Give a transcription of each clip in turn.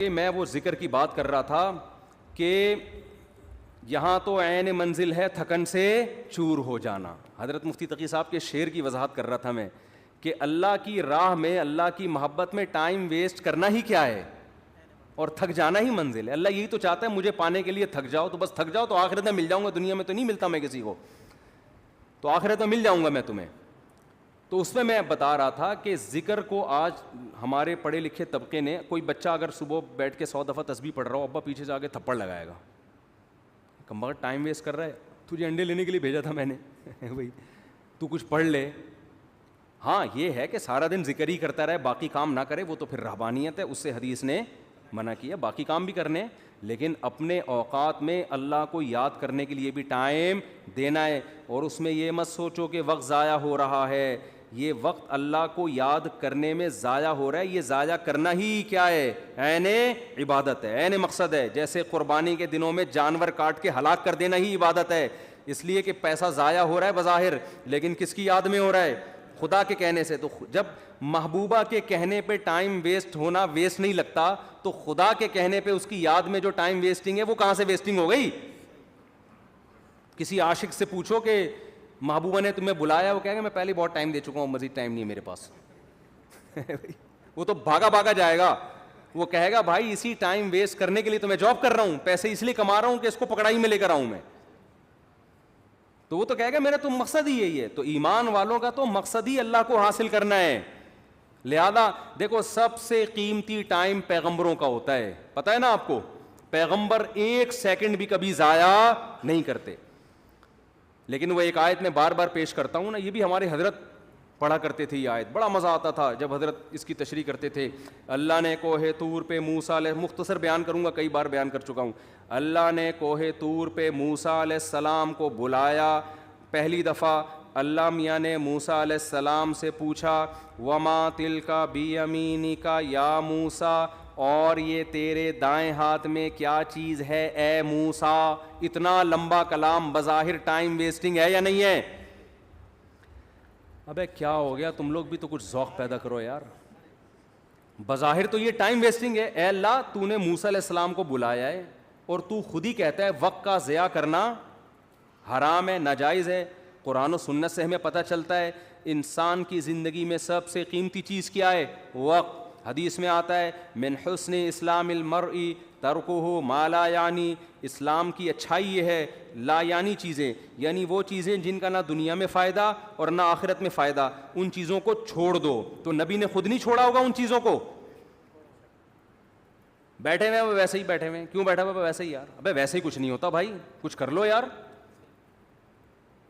کہ میں وہ ذکر کی بات کر رہا تھا کہ یہاں تو عین منزل ہے تھکن سے چور ہو جانا. حضرت مفتی تقی صاحب کے شعر کی وضاحت کر رہا تھا میں کہ اللہ کی راہ میں, اللہ کی محبت میں ٹائم ویسٹ کرنا ہی کیا ہے, اور تھک جانا ہی منزل ہے. اللہ یہی تو چاہتا ہے مجھے پانے کے لیے تھک جاؤ, تو بس تھک جاؤ تو آخرت میں مل جاؤں گا. دنیا میں تو نہیں ملتا میں کسی کو, تو آخرت میں مل جاؤں گا میں تمہیں. تو اس میں بتا رہا تھا کہ ذکر کو آج ہمارے پڑھے لکھے طبقے نے, کوئی بچہ اگر صبح بیٹھ کے 100 دفعہ تسبیح پڑھ رہا ہو, ابا پیچھے سے آگے تھپڑ لگائے گا, کم بخت ٹائم ویسٹ کر رہا ہے, تجھے انڈے لینے کے لیے بھیجا تھا میں نے بھائی تو کچھ پڑھ لے. ہاں یہ ہے کہ سارا دن ذکر ہی کرتا رہے, باقی کام نہ کرے, وہ تو پھر رہبانیت ہے, اس سے حدیث نے منع کیا. باقی کام بھی کرنے, لیکن اپنے اوقات میں اللہ کو یاد کرنے کے لیے بھی ٹائم دینا ہے. اور اس میں یہ مت سوچو کہ وقت ضائع ہو رہا ہے, یہ وقت اللہ کو یاد کرنے میں ضائع ہو رہا ہے. یہ ضائع کرنا ہی کیا ہے, عین عبادت ہے, عین مقصد ہے. جیسے قربانی کے دنوں میں جانور کاٹ کے ہلاک کر دینا ہی عبادت ہے, اس لیے کہ پیسہ ضائع ہو رہا ہے بظاہر, لیکن کس کی یاد میں ہو رہا ہے, خدا کے کہنے سے. تو جب محبوبہ کے کہنے پہ ٹائم ویسٹ ہونا ویسٹ نہیں لگتا, تو خدا کے کہنے پہ اس کی یاد میں جو ٹائم ویسٹنگ ہے وہ کہاں سے ویسٹنگ ہو گئی. کسی عاشق سے پوچھو کہ محبوبہ نے تمہیں بلایا, وہ کہے گا میں پہلے بہت ٹائم دے چکا ہوں, مزید ٹائم نہیں ہے میرے پاس. وہ تو بھاگا بھاگا جائے گا, وہ کہے گا بھائی اسی ٹائم ویسٹ کرنے کے لیے تو میں جاب کر رہا ہوں, پیسے اس لیے کما رہا ہوں کہ اس کو پکڑائی میں لے کر آؤں میں. تو وہ تو کہے گا میرا تو مقصد ہی یہی ہے. تو ایمان والوں کا تو مقصد ہی اللہ کو حاصل کرنا ہے. لہذا دیکھو سب سے قیمتی ٹائم پیغمبروں کا ہوتا ہے, پتہ ہے نا آپ کو, پیغمبر ایک سیکنڈ بھی کبھی ضائع نہیں کرتے. لیکن وہ ایک آیت میں بار بار پیش کرتا ہوں نا, یہ بھی ہمارے حضرت پڑھا کرتے تھے. یہ آیت بڑا مزہ آتا تھا جب حضرت اس کی تشریح کرتے تھے. اللہ نے کوہ طور پہ موسیٰ علیہ, مختصر بیان کروں گا, کئی بار بیان کر چکا ہوں. اللہ نے کوہ طور پہ موسیٰ علیہ السلام کو بلایا پہلی دفعہ. اللہ میاں نے موسیٰ علیہ السلام سے پوچھا وما تلک بیمینک یا موسیٰ, اور یہ تیرے دائیں ہاتھ میں کیا چیز ہے اے موسیٰ. اتنا لمبا کلام بظاہر ٹائم ویسٹنگ ہے یا نہیں ہے؟ ابے کیا ہو گیا, تم لوگ بھی تو کچھ ذوق پیدا کرو یار. بظاہر تو یہ ٹائم ویسٹنگ ہے. اے اللہ تو نے موسیٰ علیہ السلام کو بلایا ہے اور تو خود ہی کہتا ہے وقت کا ضیاع کرنا حرام ہے, ناجائز ہے. قرآن و سنت سے ہمیں پتہ چلتا ہے انسان کی زندگی میں سب سے قیمتی چیز کیا ہے, وقت. حدیث میں آتا ہے من حسن اسلام المرء ترکہ ما لا یعنی, اسلام کی اچھائی یہ ہے لا یعنی چیزیں, یعنی وہ چیزیں جن کا نہ دنیا میں فائدہ اور نہ آخرت میں فائدہ, ان چیزوں کو چھوڑ دو. تو نبی نے خود نہیں چھوڑا ہوگا ان چیزوں کو. بیٹھے ہوئے وہ ویسے ہی بیٹھے ہوئے, کیوں بیٹھا ہوا ویسے ہی, یار ابے ویسے ہی کچھ نہیں ہوتا بھائی, کچھ کر لو یار.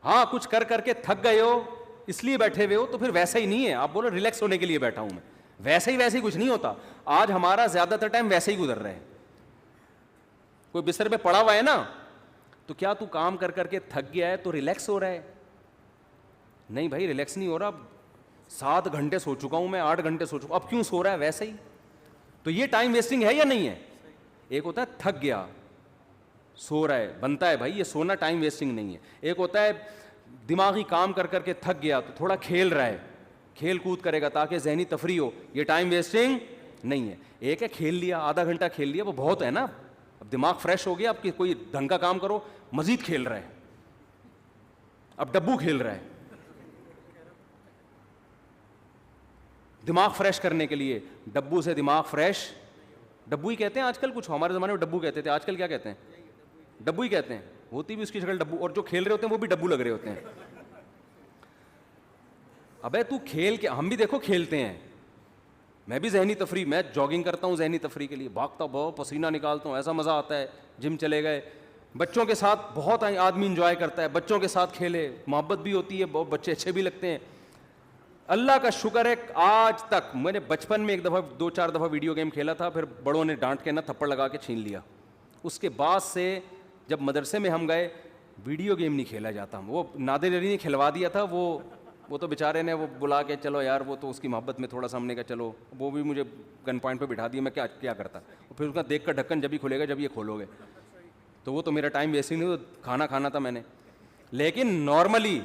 ہاں کچھ کر کر کے تھک گئے ہو اس لیے بیٹھے ہوئے ہو, تو پھر ویسا ہی نہیں ہے. آپ بولو ریلیکس ہونے کے لیے بیٹھا ہوں میں, ویسے ہی کچھ نہیں ہوتا. آج ہمارا زیادہ تر ٹائم ویسے ہی گزر رہا ہے. کوئی بستر پہ پڑا ہوا ہے نا, تو کیا تو کام کر کر کے تھک گیا ہے تو ریلیکس ہو رہا ہے؟ نہیں بھائی ریلیکس نہیں ہو رہا. 7 گھنٹے سو چکا ہوں میں, 8 گھنٹے سو چکا, اب کیوں سو رہا ہے ویسے ہی. تو یہ ٹائم ویسٹنگ ہے یا نہیں ہے؟ ایک ہوتا ہے تھک گیا سو رہا ہے, بنتا ہے بھائی, یہ سونا ٹائم ویسٹنگ نہیں ہے. ایک ہوتا ہے دماغی کام کر کر کے تھک گیا تو تھوڑا کھیل رہا ہے, کھیل کود کرے گا تاکہ ذہنی تفریح ہو, یہ ٹائم ویسٹنگ نہیں ہے. ایک ہے کھیل لیا, آدھا گھنٹہ کھیل لیا, وہ بہت ہے نا, اب دماغ فریش ہو گیا, اب کوئی ڈھنگ کا کام کرو, مزید کھیل رہا ہے, اب ڈبو کھیل رہا ہے. دماغ فریش کرنے کے لیے ڈبو سے دماغ فریش, ڈبو ہی کہتے ہیں آج کل, کچھ ہمارے زمانے میں ڈبو کہتے تھے, آج کل کیا کہتے ہیں, ڈبو ہی کہتے ہیں. ہوتی بھی اس کی شکل ڈبو, اور جو کھیل رہے ہوتے ہیں وہ بھی ڈبو لگ رہے ہوتے ہیں. ابے تو کھیل کے, ہم بھی دیکھو کھیلتے ہیں, میں بھی ذہنی تفریح, میں جاگنگ کرتا ہوں ذہنی تفریح کے لیے, بھاگتا بہت, پسینہ نکالتا ہوں, ایسا مزہ آتا ہے. جم چلے گئے, بچوں کے ساتھ بہت آدمی انجوائے کرتا ہے, بچوں کے ساتھ کھیلے, محبت بھی ہوتی ہے, بہت بچے اچھے بھی لگتے ہیں. اللہ کا شکر ہے آج تک, میں نے بچپن میں 2-4 دفعہ ویڈیو گیم کھیلا تھا, پھر بڑوں نے ڈانٹ کے نا تھپڑ لگا کے چھین لیا. اس کے بعد سے جب مدرسے میں ہم گئے, ویڈیو گیم نہیں کھیلا جاتا. وہ نادر علی نے کھلوا دیا تھا, وہ تو بیچارے نے وہ بلا کے چلو یار, وہ تو اس کی محبت میں تھوڑا سا ہم نے کہا چلو, وہ بھی مجھے گن پوائنٹ پہ بٹھا دیا, میں کیا کرتا. پھر اس کا دیکھ کر ڈھکن جب ہی کھلے گا جب یہ کھولو گے, تو وہ تو میرا ٹائم ویسے ہی نہیں, کھانا کھانا تھا میں نے. لیکن نارملی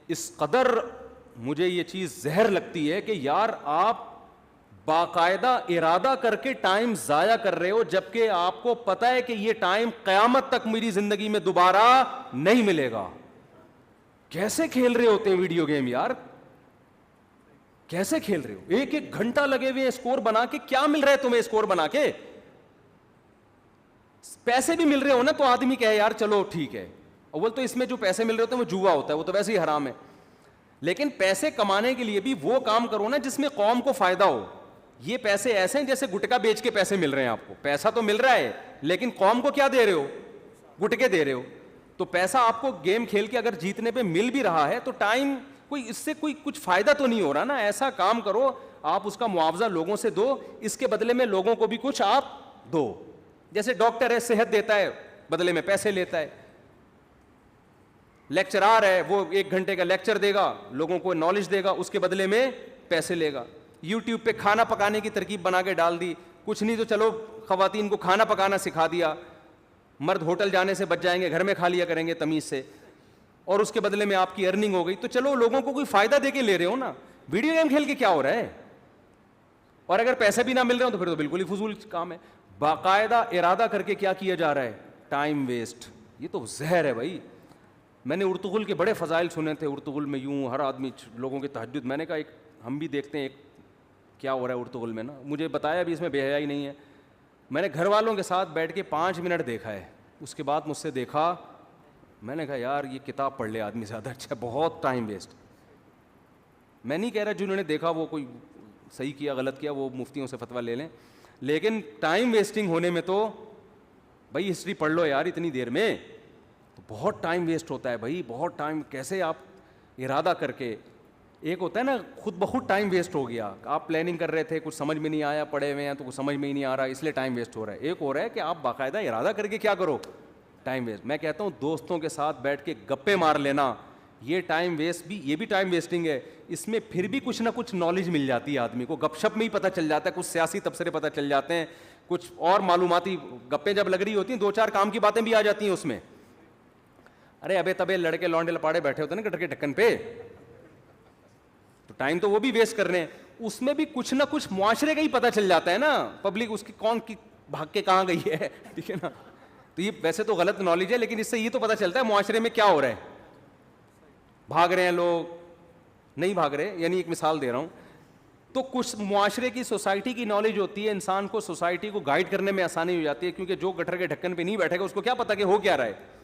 اس قدر مجھے یہ چیز زہر لگتی ہے کہ یار آپ باقاعدہ ارادہ کر کے ٹائم ضائع کر رہے ہو، جبکہ آپ کو پتا ہے کہ یہ ٹائم قیامت تک میری زندگی میں دوبارہ نہیں ملے گا. کیسے کھیل رہے ہوتے ہیں ویڈیو گیم یار، کیسے کھیل رہے ہو؟ ایک ایک گھنٹہ لگے ہوئے اسکور بنا کے. کیا مل رہا ہے تمہیں اسکور بنا کے؟ پیسے بھی مل رہے ہو نا تو آدمی کہے یار چلو ٹھیک ہے. اول تو اس میں جو پیسے مل رہے ہوتے ہیں وہ جوا ہوتا ہے، وہ تو ویسے ہی حرام ہے. لیکن پیسے کمانے کے لیے بھی وہ کام کرو نا جس میں قوم کو فائدہ ہو. یہ پیسے ایسے ہیں جیسے گٹکا بیچ کے پیسے مل رہے ہیں آپ کو. پیسہ تو مل رہا ہے لیکن قوم کو کیا دے رہے ہو؟ گٹکے دے رہے ہو. تو پیسہ آپ کو گیم کھیل کے اگر جیتنے پہ مل بھی رہا ہے تو ٹائم کوئی اس سے کوئی کچھ فائدہ تو نہیں ہو رہا نا. ایسا کام کرو آپ اس کا معاوضہ لوگوں سے دو، اس کے بدلے میں لوگوں کو بھی کچھ آپ دو. جیسے ڈاکٹر ہے صحت دیتا ہے، بدلے میں پیسے لیتا ہے. لیکچرار ہے وہ 1 گھنٹے کا لیکچر دے گا، لوگوں کو نالج دے گا، اس کے بدلے میں پیسے لے گا. یوٹیوب پہ کھانا پکانے کی ترکیب بنا کے ڈال دی، کچھ نہیں تو چلو خواتین کو کھانا پکانا سکھا دیا، مرد ہوٹل جانے سے بچ جائیں گے، گھر میں کھا لیا کریں گے تمیز سے، اور اس کے بدلے میں آپ کی ارننگ ہو گئی. تو چلو لوگوں کو کوئی فائدہ دے کے لے رہے ہو نا. ویڈیو گیم کھیل کے کیا ہو رہا ہے؟ اور اگر پیسے بھی نہ مل رہے ہو تو پھر تو بالکل ہی فضول کام ہے. باقاعدہ ارادہ کر کے کیا کیا جا رہا ہے؟ Time waste. یہ تو زہر ہے بھائی. میں نے ارطغرل کے بڑے فضائل سنے تھے. ارطغرل میں یوں ہر آدمی لوگوں کے تہجد، میں نے کہا ایک ہم بھی دیکھتے ہیں ایک کیا ہو رہا ہے ارطغرل میں نا. مجھے بتایا بھی اس میں بے حیائی نہیں ہے. میں نے گھر والوں کے ساتھ بیٹھ کے 5 منٹ دیکھا ہے. اس کے بعد مجھ سے دیکھا، میں نے کہا یار یہ کتاب پڑھ لے آدمی زیادہ اچھا. بہت ٹائم ویسٹ. میں نہیں کہہ رہا جنہوں نے دیکھا وہ کوئی صحیح کیا غلط کیا، وہ مفتیوں سے فتویٰ لے لیں، لیکن ٹائم ویسٹنگ ہونے میں تو بھائی ہسٹری پڑھ لو یار اتنی دیر میں. تو بہت ٹائم ویسٹ ہوتا ہے بھائی، بہت ٹائم. کیسے آپ ارادہ کر کے، ایک ہوتا ہے نا خود بخود ٹائم ویسٹ ہو گیا، آپ پلاننگ کر رہے تھے کچھ سمجھ میں نہیں آیا، پڑھے ہوئے ہیں تو کچھ سمجھ میں ہی نہیں آ رہا اس لیے ٹائم ویسٹ ہو رہا ہے. ایک ہو رہا ہے کہ آپ باقاعدہ ارادہ کر کے کیا کرو، ٹائم ویسٹ. میں کہتا ہوں دوستوں کے ساتھ بیٹھ کے گپے مار لینا، یہ ٹائم ویسٹ بھی، یہ بھی ٹائم ویسٹنگ ہے. اس میں پھر بھی کچھ نہ کچھ نالج مل جاتی ہے آدمی کو. گپ شپ میں ہی پتہ چل جاتا ہے، کچھ سیاسی تبصرے پتہ چل جاتے ہیں، کچھ اور معلوماتی گپیں جب لگ رہی ہوتی ہیں 2-4 کام کی باتیں بھی آ جاتی ہیں اس میں. ارے ابے تبے لڑکے لونڈے لپاڑے بیٹھے ہوتے ہیں نا گٹر کے ڈھکن پہ، تو ٹائم تو وہ بھی ویسٹ کر رہے ہیں. اس میں بھی کچھ نہ کچھ معاشرے کا ہی پتہ چل جاتا ہے نا، پبلک اس کی کون کی بھاگ کے کہاں گئی ہے، ٹھیک ہے نا. تو یہ ویسے تو غلط نالج ہے لیکن اس سے یہ تو پتہ چلتا ہے معاشرے میں کیا ہو رہا ہے. بھاگ رہے ہیں لوگ، نہیں بھاگ رہے، یعنی ایک مثال دے رہا ہوں. تو کچھ معاشرے کی سوسائٹی کی نالج ہوتی ہے، انسان کو سوسائٹی کو گائیڈ کرنے میں آسانی ہو جاتی ہے، کیونکہ جو گٹر کے ڈھکن پہ نہیں بیٹھے گا اس کو کیا پتا کہ ہو کیا رہا ہے.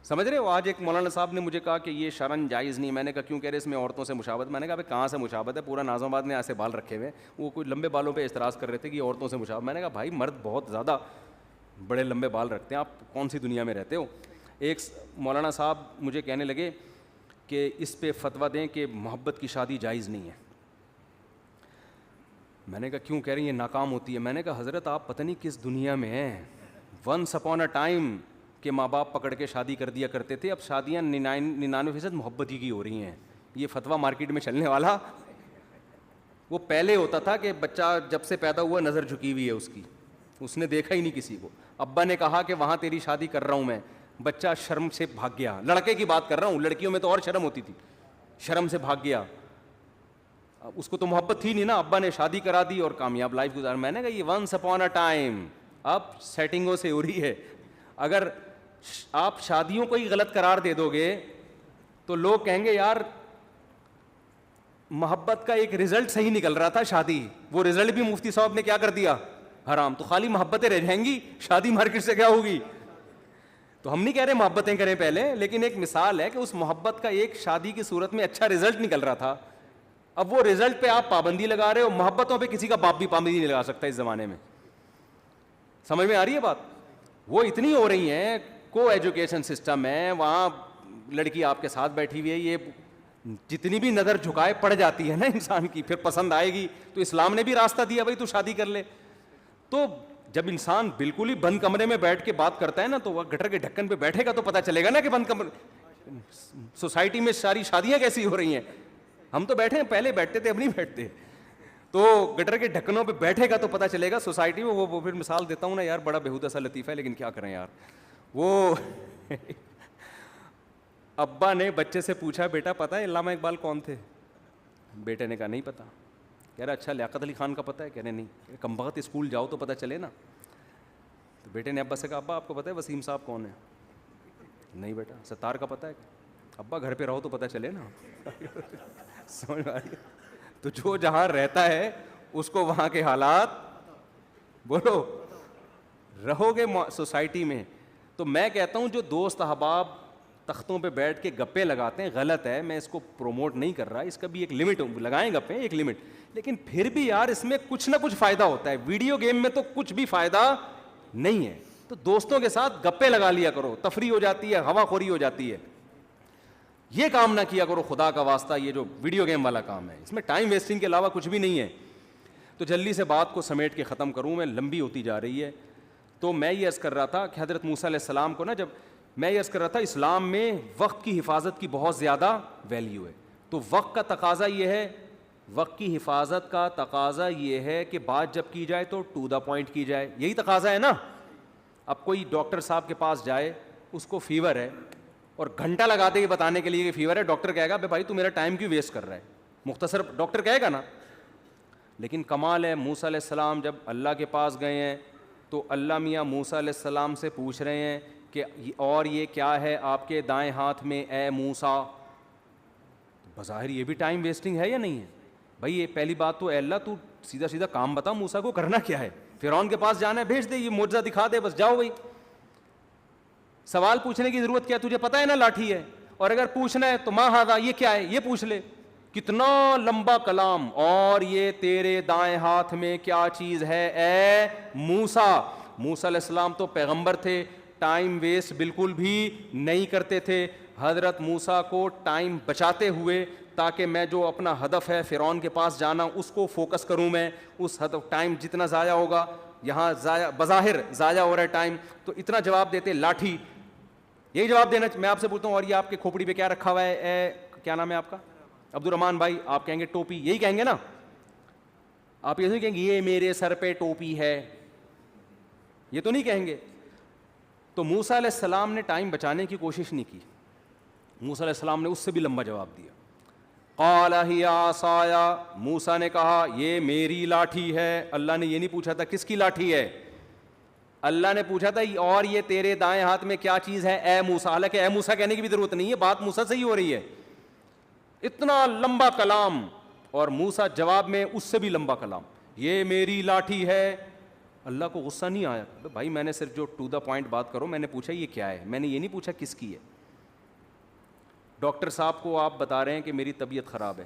سمجھ رہے ہو؟ آج ایک مولانا صاحب نے مجھے کہا کہ یہ شرن جائز نہیں. میں نے کہا کیوں کہہ رہے اس میں عورتوں سے مشابہت؟ میں نے کہا کہاں سے مشابہت ہے، پورا ناظم آباد میں ایسے بال رکھے ہوئے، وہ کوئی لمبے بالوں پہ اعتراض کر رہے تھے کہ یہ عورتوں سے مشابہت. میں نے کہا بھائی مرد بہت زیادہ بڑے لمبے بال رکھتے ہیں، آپ کون سی دنیا میں رہتے ہو. ایک مولانا صاحب مجھے کہنے لگے کہ اس پہ فتویٰ دیں کہ محبت کی شادی جائز نہیں ہے. میں نے کہا کیوں کہہ رہے ہیں یہ ناکام ہوتی ہے؟ میں نے کہا حضرت آپ پتہ نہیں کس دنیا میں ہیں. ونس اپون اے ٹائم کہ ماں باپ پکڑ کے شادی کر دیا کرتے تھے، اب شادیاں 99% محبت ہی کی ہو رہی ہیں. یہ فتویٰ مارکیٹ میں چلنے والا وہ پہلے ہوتا تھا کہ بچہ جب سے پیدا ہوا نظر جھکی ہوئی ہے اس کی، اس نے دیکھا ہی نہیں کسی کو. ابا نے کہا کہ وہاں تیری شادی کر رہا ہوں میں، بچہ شرم سے بھاگ گیا. لڑکے کی بات کر رہا ہوں، لڑکیوں میں تو اور شرم ہوتی تھی، شرم سے بھاگ گیا. اس کو تو محبت تھی نہیں نا، ابا نے شادی کرا دی اور کامیاب لائف گزار. میں نے کہا یہ ونس اپون اے ٹائم، اب سیٹنگوں سے ہو رہی ہے. اگر آپ شادیوں کو ہی غلط قرار دے دو گے تو لوگ کہیں گے یار محبت کا ایک رزلٹ صحیح نکل رہا تھا شادی، وہ رزلٹ بھی مفتی صاحب نے کیا کر دیا، حرام. تو خالی محبتیں رہ جائیں گی، شادی مارکیٹ سے کیا ہوگی. تو ہم نہیں کہہ رہے محبتیں کریں پہلے، لیکن ایک مثال ہے کہ اس محبت کا ایک شادی کی صورت میں اچھا رزلٹ نکل رہا تھا، اب وہ رزلٹ پہ آپ پابندی لگا رہے ہو. محبتوں پہ کسی کا باپ بھی پابندی نہیں لگا سکتا اس زمانے میں. سمجھ میں آ رہی ہے بات؟ وہ اتنی ہو رہی ہیں، کو ایجوکیشن سسٹم ہے، وہاں لڑکی آپ کے ساتھ بیٹھی ہوئی ہے، یہ جتنی بھی نظر جھکائے پڑ جاتی ہے نا انسان کی، پھر پسند آئے گی. تو اسلام نے بھی راستہ دیا بھائی تو شادی کر لے. تو جب انسان بالکل ہی بند کمرے میں بیٹھ کے بات کرتا ہے نا تو وہ گٹر کے ڈھکن پہ بیٹھے گا تو پتہ چلے گا نا کہ بند کمرے سوسائٹی میں ساری شادیاں کیسی ہو رہی ہیں. ہم تو بیٹھے ہیں، پہلے بیٹھتے تھے اب نہیں بیٹھتے. تو گٹر کے ڈھکنوں پہ بیٹھے گا تو پتہ چلے گا سوسائٹی میں. وہ پھر مثال دیتا ہوں نا یار، بڑا بےہودہ سا لطیفہ ہے لیکن کیا کریں یار. وہ ابا نے بچے سے پوچھا بیٹا پتہ ہے علامہ اقبال کون تھے؟ بیٹے نے کہا نہیں پتا. کہہ رہا اچھا لیاقت علی خان کا پتہ ہے؟ کہہ رہے نہیں. کم بخت اسکول جاؤ تو پتہ چلے نا. تو بیٹے نے ابا سے کہا ابا آپ کو پتہ ہے وسیم صاحب کون ہے؟ نہیں بیٹا. ستار کا پتہ ہے؟ ابا گھر پہ رہو تو پتہ چلے نا. سمجھ آ رہی ہے؟ تو جو جہاں رہتا ہے اس کو وہاں کے حالات بولو رہو گے سوسائٹی میں. تو میں کہتا ہوں جو دوست احباب تختوں پہ بیٹھ کے گپے لگاتے ہیں غلط ہے, میں اس کو پروموٹ نہیں کر رہا, اس کا بھی ایک لمٹ لگائیں گپے ایک لمٹ, لیکن پھر بھی یار اس میں کچھ نہ کچھ فائدہ ہوتا ہے. ویڈیو گیم میں تو کچھ بھی فائدہ نہیں ہے, تو دوستوں کے ساتھ گپے لگا لیا کرو, تفریح ہو جاتی ہے, ہوا خوری ہو جاتی ہے. یہ کام نہ کیا کرو خدا کا واسطہ, یہ جو ویڈیو گیم والا کام ہے اس میں ٹائم ویسٹنگ کے علاوہ کچھ بھی نہیں ہے. تو جلدی سے بات کو سمیٹ کے ختم کروں, میں لمبی ہوتی جا رہی ہے. تو میں یہ عرض کر رہا تھا کہ حضرت موسیٰ علیہ السلام کو نا, جب میں یہ عرض کر رہا تھا اسلام میں وقت کی حفاظت کی بہت زیادہ ویلیو ہے. تو وقت کا تقاضا یہ ہے, وقت کی حفاظت کا تقاضا یہ ہے کہ بات جب کی جائے تو ٹو دا پوائنٹ کی جائے, یہی تقاضا ہے نا. اب کوئی ڈاکٹر صاحب کے پاس جائے, اس کو فیور ہے اور گھنٹہ لگا دے یہ بتانے کے لیے کہ فیور ہے, ڈاکٹر کہے گا بھائی تو میرا ٹائم کیوں ویسٹ کر رہا ہے, مختصر ڈاکٹر کہے گا نا. لیکن کمال ہے موسیٰ علیہ السلام جب اللہ کے پاس گئے ہیں تو اللہ میاں موسیٰ علیہ السلام سے پوچھ رہے ہیں کہ اور یہ کیا ہے آپ کے دائیں ہاتھ میں اے موسیٰ. بظاہر یہ بھی ٹائم ویسٹنگ ہے یا نہیں ہے بھائی؟ یہ پہلی بات تو اے اللہ تو سیدھا سیدھا کام بتا, موسیٰ کو کرنا کیا ہے؟ فرعون کے پاس جانا ہے, بھیج دے, یہ معجزہ دکھا دے, بس جاؤ بھائی. سوال پوچھنے کی ضرورت کیا, تجھے پتہ ہے نا لاٹھی ہے, اور اگر پوچھنا ہے تو ما ھذا, یہ کیا ہے, یہ پوچھ لے. کتنا لمبا کلام, اور یہ تیرے دائیں ہاتھ میں کیا چیز ہے اے موسیٰ. موسیٰ علیہ السلام تو پیغمبر تھے, ٹائم ویسٹ بالکل بھی نہیں کرتے تھے. حضرت موسیٰ کو ٹائم بچاتے ہوئے تاکہ میں جو اپنا ہدف ہے فرعون کے پاس جانا اس کو فوکس کروں, میں اس ہدف ٹائم جتنا ضائع ہوگا, یہاں ضائع بظاہر ضائع ہو رہا ہے ٹائم, تو اتنا جواب دیتے لاٹھی. یہی جواب دینا میں آپ سے پوچھتا ہوں, اور یہ آپ کے کھوپڑی پہ کیا رکھا ہوا ہے اے کیا نام ہے آپ کا, عبد الرحمان بھائی, آپ کہیں گے ٹوپی, یہی کہیں گے نا آپ, یہ کہیں گے یہ میرے سر پہ ٹوپی ہے, یہ تو نہیں کہیں گے. تو موسیٰ علیہ السلام نے ٹائم بچانے کی کوشش نہیں کی, موسیٰ علیہ السلام نے اس سے بھی لمبا جواب دیا. قال ہی عصای, موسیٰ نے کہا یہ میری لاٹھی ہے. اللہ نے یہ نہیں پوچھا تھا کس کی لاٹھی ہے, اللہ نے پوچھا تھا اور یہ تیرے دائیں ہاتھ میں کیا چیز ہے اے موسیٰ. حالانکہ اے موسیٰ کہنے کی بھی ضرورت نہیں ہے, بات موسیٰ سے ہی ہو رہی ہے. اتنا لمبا کلام, اور موسیٰ جواب میں اس سے بھی لمبا کلام, یہ میری لاٹھی ہے. اللہ کو غصہ نہیں آیا, بھائی میں نے صرف جو ٹو دا پوائنٹ بات کرو, میں نے پوچھا یہ کیا ہے, میں نے یہ نہیں پوچھا کس کی ہے. ڈاکٹر صاحب کو آپ بتا رہے ہیں کہ میری طبیعت خراب ہے,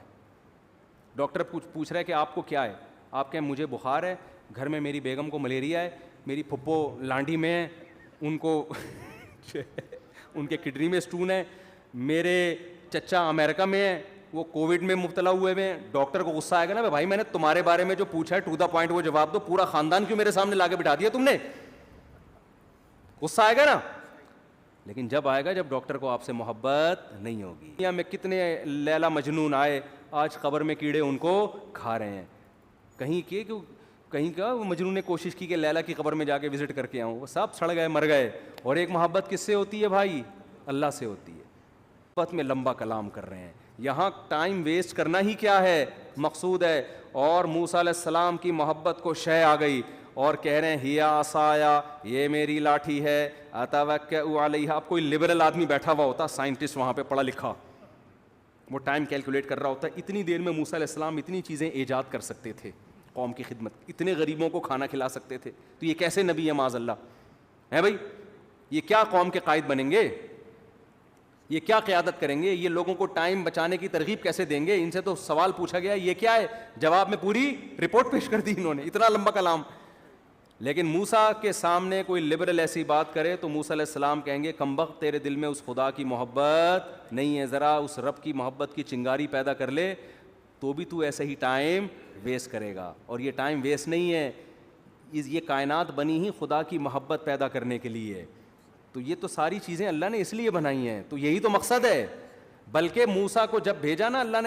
ڈاکٹر پوچھ رہا ہے کہ آپ کو کیا ہے, آپ کہیں مجھے بخار ہے, گھر میں میری بیگم کو ملیریا ہے, میری پھپھو لانڈی میں ہے, ان کو ان کے کڈنی میں اسٹون ہے, میرے چچا امریکہ میں ہے, وہ کووڈ میں مبتلا ہوئے ہیں. ڈاکٹر کو غصہ آئے گا نا, بھائی میں نے تمہارے بارے میں جو پوچھا ہے ٹو دا پوائنٹ وہ جواب دو, پورا خاندان کیوں میرے سامنے لا کے بٹھا دیا تم نے, غصہ آئے گا نا. لیکن جب آئے گا جب ڈاکٹر کو آپ سے محبت نہیں ہوگی. دنیا میں کتنے لیلا مجنون آئے, آج قبر میں کیڑے ان کو کھا رہے ہیں. کہیں کا مجنون نے کوشش کی کہ لیلا کی قبر میں جا کے وزٹ کر کے آؤں, وہ سب سڑ گئے مر گئے. اور ایک محبت کس سے ہوتی ہے بھائی, اللہ سے ہوتی ہے. محبت میں لمبا کلام کر رہے ہیں, یہاں ٹائم ویسٹ کرنا ہی کیا ہے مقصود ہے. اور موسیٰ علیہ السلام کی محبت کو شے آ گئی اور کہہ رہے ہیں ہی عصایا, یہ میری لاٹھی ہے, اتوکئ علیہا. اب کوئی لبرل آدمی بیٹھا ہوا ہوتا, سائنٹسٹ وہاں پہ پڑھا لکھا, وہ ٹائم کیلکولیٹ کر رہا ہوتا, اتنی دیر میں موسیٰ علیہ السلام اتنی چیزیں ایجاد کر سکتے تھے قوم کی خدمت, اتنے غریبوں کو کھانا کھلا سکتے تھے. تو یہ کیسے نبی ہے معاذ اللہ ہے بھائی, یہ کیا قوم کے قائد بنیں گے, یہ کیا قیادت کریں گے, یہ لوگوں کو ٹائم بچانے کی ترغیب کیسے دیں گے. ان سے تو سوال پوچھا گیا یہ کیا ہے, جواب میں پوری رپورٹ پیش کر دی انہوں نے, اتنا لمبا کلام. لیکن موسیٰ کے سامنے کوئی لبرل ایسی بات کرے تو موسیٰ علیہ السلام کہیں گے کمبخت تیرے دل میں اس خدا کی محبت نہیں ہے, ذرا اس رب کی محبت کی چنگاری پیدا کر لے تو بھی تو ایسے ہی ٹائم ویسٹ کرے گا. اور یہ ٹائم ویسٹ نہیں ہے, یہ کائنات بنی ہی خدا کی محبت پیدا کرنے کے لیے. تو یہ تو ساری چیزیں اللہ نے اس لیے بنائی ہیں, تو یہی تو مقصد ہے. بلکہ موسیٰ کو جب بھیجا نا اللہ نے